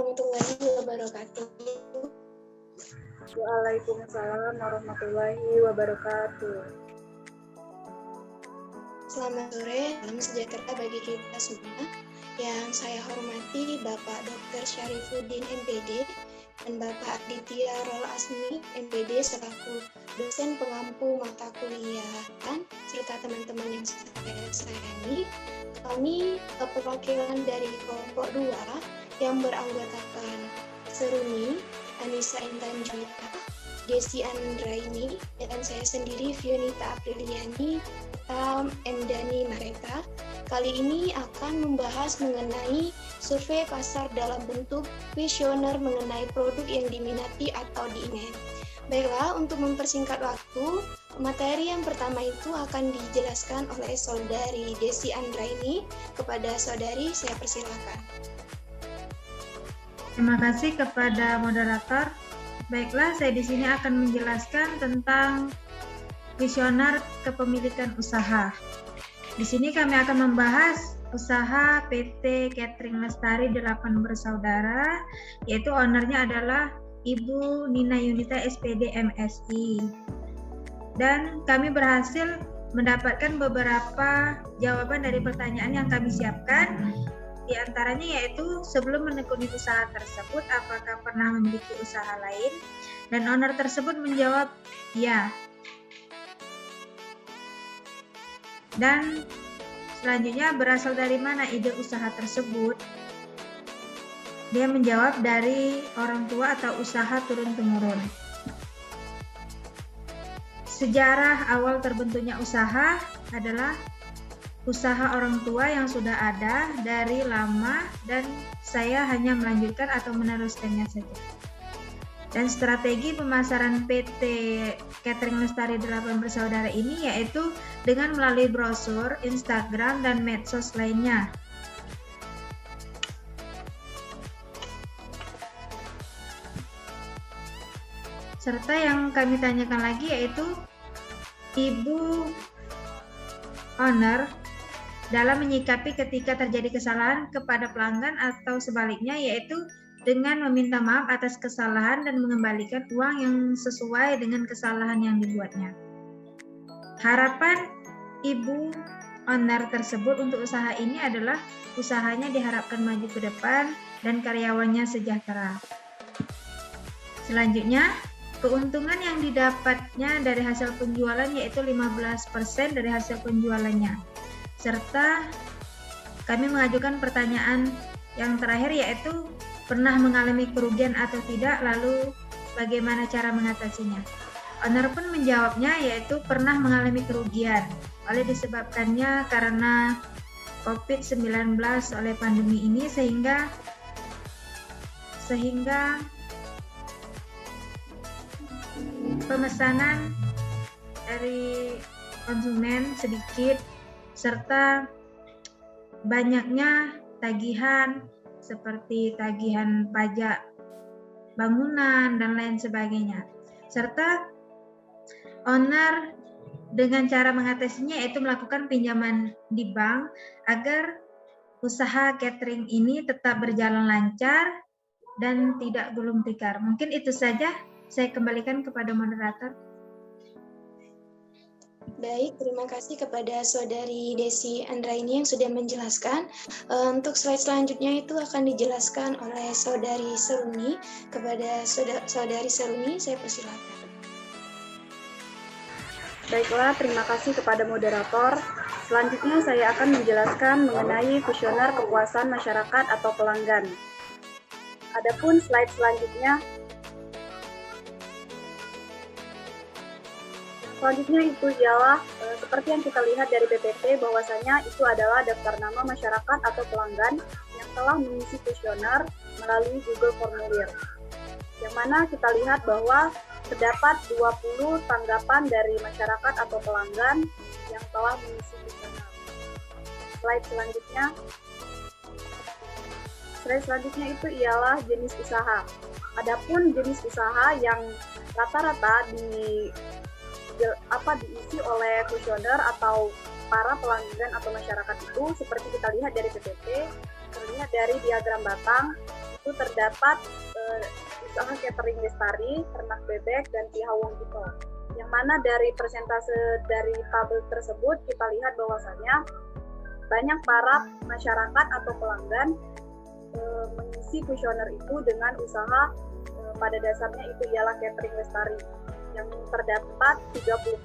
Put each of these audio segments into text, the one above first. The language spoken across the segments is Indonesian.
warahmatullahi wabarakatuh. Waalaikumsalam warahmatullahi wabarakatuh. Selamat sore, salam sejahtera bagi kita semua. Yang saya hormati Bapak Dr. Syarifuddin MPD dan Bapak Aditya Rol Asmi MPD selaku dosen pengampu mata kuliah serta teman-teman yang saya sayangi. Kami perwakilan dari kelompok 2 yang beranggotakan Seruni, Anissa Intan Juwita, Desi Andraini, dan saya sendiri Fionita Apriliani, Endani Mareta. Kali ini akan membahas mengenai survei pasar dalam bentuk kuesioner mengenai produk yang diminati atau diinginkan. Baiklah, untuk mempersingkat waktu, materi yang pertama itu akan dijelaskan oleh Saudari Desi Andraini. Kepada Saudari, saya persilakan. Terima kasih kepada moderator. Baiklah, saya di sini akan menjelaskan tentang kuesioner kepemilikan usaha. Di sini kami akan membahas usaha PT Catering Lestari 8 bersaudara, yaitu ownernya adalah Ibu Nina Yunita SPD MSI. Dan kami berhasil mendapatkan beberapa jawaban dari pertanyaan yang kami siapkan. Di antaranya yaitu sebelum menekuni usaha tersebut, apakah pernah memiliki usaha lain? Dan owner tersebut menjawab ya. Dan selanjutnya, berasal dari mana ide usaha tersebut? Dia menjawab dari orang tua atau usaha turun-temurun. Sejarah awal terbentuknya usaha adalah usaha orang tua yang sudah ada dari lama dan saya hanya melanjutkan atau meneruskannya saja. Dan strategi pemasaran PT Catering Lestari 8 bersaudara ini yaitu dengan melalui brosur, Instagram, dan medsos lainnya. Serta yang kami tanyakan lagi yaitu Ibu owner dalam menyikapi ketika terjadi kesalahan kepada pelanggan atau sebaliknya, yaitu dengan meminta maaf atas kesalahan dan mengembalikan uang yang sesuai dengan kesalahan yang dibuatnya. Harapan Ibu owner tersebut untuk usaha ini adalah usahanya diharapkan maju ke depan dan karyawannya sejahtera. Selanjutnya, keuntungan yang didapatnya dari hasil penjualan yaitu 15% dari hasil penjualannya. Serta kami mengajukan pertanyaan yang terakhir yaitu pernah mengalami kerugian atau tidak, lalu bagaimana cara mengatasinya. Owner pun menjawabnya yaitu pernah mengalami kerugian oleh disebabkannya karena COVID-19 oleh pandemi ini sehingga pemesanan dari konsumen sedikit serta banyaknya tagihan seperti tagihan pajak bangunan dan lain sebagainya. Serta owner dengan cara mengatasinya yaitu melakukan pinjaman di bank agar usaha catering ini tetap berjalan lancar dan tidak gulung tikar. Mungkin itu saja, saya kembalikan kepada moderator. Baik, terima kasih kepada Saudari Desi Andraini yang sudah menjelaskan. Untuk slide selanjutnya itu akan dijelaskan oleh Saudari Seruni. Kepada Saudari Seruni, saya persilakan. Baiklah, terima kasih kepada moderator. Selanjutnya saya akan menjelaskan mengenai kuesioner kepuasan masyarakat atau pelanggan. Adapun slide selanjutnya itu ialah seperti yang kita lihat dari PPT bahwasanya itu adalah daftar nama masyarakat atau pelanggan yang telah mengisi kuesioner melalui Google Formulir. Yang mana kita lihat bahwa terdapat 20 tanggapan dari masyarakat atau pelanggan yang telah mengisi kuesioner. Slide selanjutnya itu ialah jenis usaha. Adapun jenis usaha yang rata-rata diisi oleh kuesioner atau para pelanggan atau masyarakat itu seperti kita lihat dari PPT, terlihat dari diagram batang itu terdapat usaha catering Lestari, ternak bebek, dan Tihau Wongkito. Yang mana dari persentase dari tabel tersebut kita lihat bahwasanya banyak para masyarakat atau pelanggan mengisi kuesioner itu dengan usaha pada dasarnya itu ialah catering Lestari yang terdapat 30%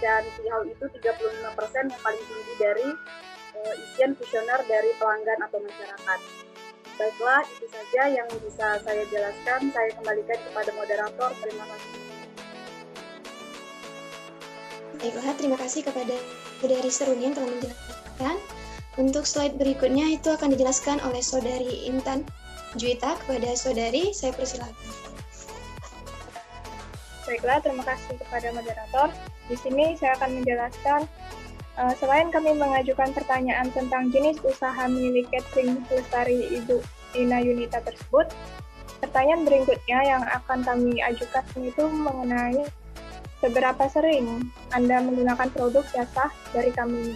dan Tihau itu 35% yang paling tinggi dari isian kuesioner dari pelanggan atau masyarakat. Baiklah, itu saja yang bisa saya jelaskan. Saya kembalikan kepada moderator. Terima kasih. Baiklah, terima kasih kepada Saudari Seruni yang telah menjelaskan. Untuk slide berikutnya itu akan dijelaskan oleh Saudari Intan Juwita. Kepada Saudari, saya persilakan. Baiklah, terima kasih kepada moderator. Di sini saya akan menjelaskan, selain kami mengajukan pertanyaan tentang jenis usaha milik catering Lestari Ibu Nina Yunita tersebut, pertanyaan berikutnya yang akan kami ajukan itu mengenai seberapa sering Anda menggunakan produk jasa dari kami.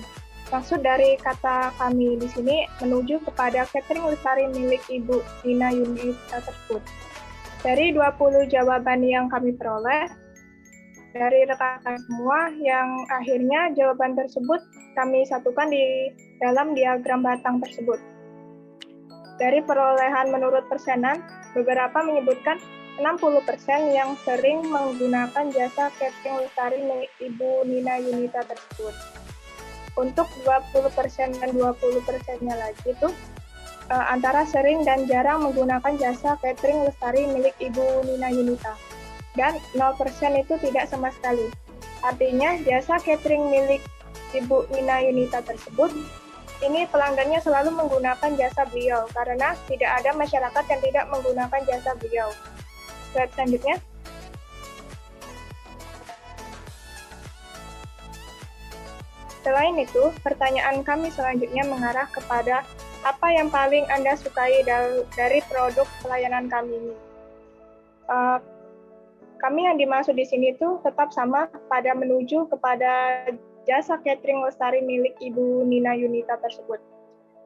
Maksud dari kata kami di sini menuju kepada catering Lestari milik Ibu Nina Yunita tersebut. Dari 20 jawaban yang kami peroleh, dari rekan-rekan semua yang akhirnya jawaban tersebut kami satukan di dalam diagram batang tersebut. Dari perolehan menurut persenan, beberapa menyebutkan 60% yang sering menggunakan jasa catering Lestari milik Ibu Nina Yunita tersebut. Untuk 20% dan 20%-nya lagi itu antara sering dan jarang menggunakan jasa catering Lestari milik Ibu Nina Yunita. Dan 0% itu tidak sama sekali. Artinya jasa catering milik Ibu Nina Yunita tersebut, ini pelanggannya selalu menggunakan jasa beliau, karena tidak ada masyarakat yang tidak menggunakan jasa beliau. Slide selanjutnya. Selain itu, pertanyaan kami selanjutnya mengarah kepada apa yang paling Anda sukai dari produk pelayanan kami ini. Kami yang dimaksud di sini itu tetap sama pada menuju kepada jasa catering Lestari milik Ibu Nina Yunita tersebut.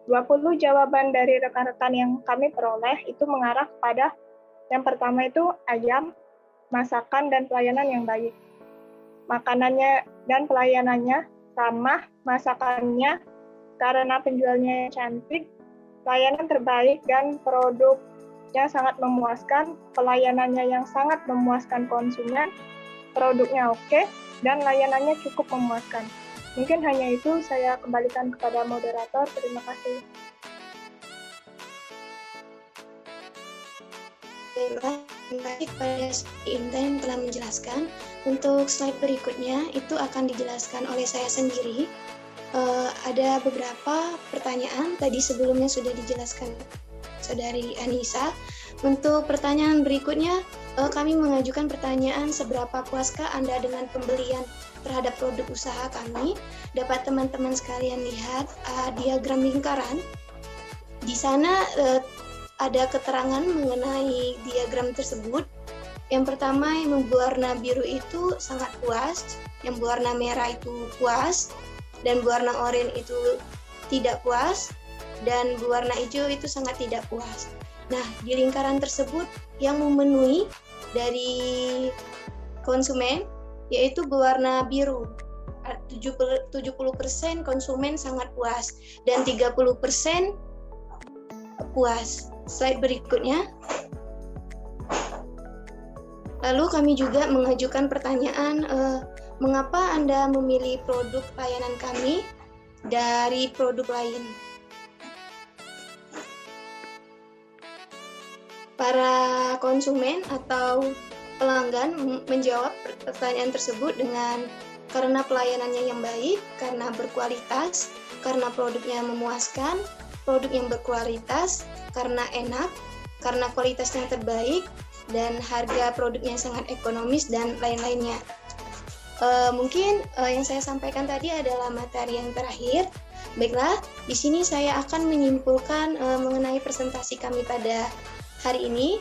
20 jawaban dari rekan-rekan yang kami peroleh itu mengarah kepada yang pertama itu ayam, masakan dan pelayanan yang baik. Makanannya dan pelayanannya ramah, masakannya karena penjualnya yang cantik, pelayanan terbaik dan produknya sangat memuaskan, pelayanannya yang sangat memuaskan konsumen, produknya oke, dan layanannya cukup memuaskan. Mungkin hanya itu, saya kembalikan kepada moderator. Terima kasih. Baiklah, terima kasih kepada Intan yang telah menjelaskan. Untuk slide berikutnya itu akan dijelaskan oleh saya sendiri. Ada beberapa pertanyaan tadi sebelumnya sudah dijelaskan Saudari Anissa. Untuk pertanyaan berikutnya, kami mengajukan pertanyaan seberapa puaskah Anda dengan pembelian terhadap produk usaha kami. Dapat teman-teman sekalian lihat diagram lingkaran. Di sana ada keterangan mengenai diagram tersebut. Yang pertama, yang berwarna biru itu sangat puas, yang berwarna merah itu puas, dan berwarna oranye itu tidak puas, dan berwarna hijau itu sangat tidak puas. Nah, di lingkaran tersebut yang memenuhi dari konsumen yaitu berwarna biru. 70% konsumen sangat puas dan 30% puas. Slide berikutnya. Lalu kami juga mengajukan pertanyaan, mengapa Anda memilih produk pelayanan kami dari produk lain? Para konsumen atau pelanggan menjawab pertanyaan tersebut dengan karena pelayanannya yang baik, karena berkualitas, karena produknya memuaskan, produk yang berkualitas, karena enak, karena kualitasnya terbaik, dan harga produknya sangat ekonomis, dan lain-lainnya. Mungkin yang saya sampaikan tadi adalah materi yang terakhir. Baiklah, di sini saya akan menyimpulkan mengenai presentasi kami pada hari ini.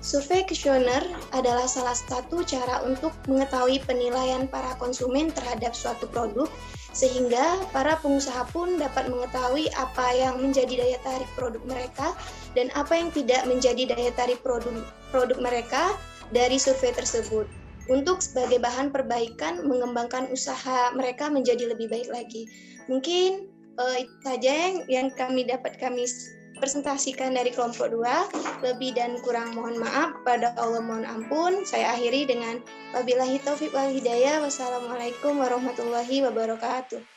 Survei kuesioner adalah salah satu cara untuk mengetahui penilaian para konsumen terhadap suatu produk sehingga para pengusaha pun dapat mengetahui apa yang menjadi daya tarik produk mereka dan apa yang tidak menjadi daya tarik produk mereka dari survei tersebut, untuk sebagai bahan perbaikan mengembangkan usaha mereka menjadi lebih baik lagi. Mungkin itu saja yang kami presentasikan dari kelompok 2. Lebih dan kurang mohon maaf, pada Allah mohon ampun. Saya akhiri dengan wabillahi taufiq wal hidayah. Wassalamualaikum warahmatullahi wabarakatuh.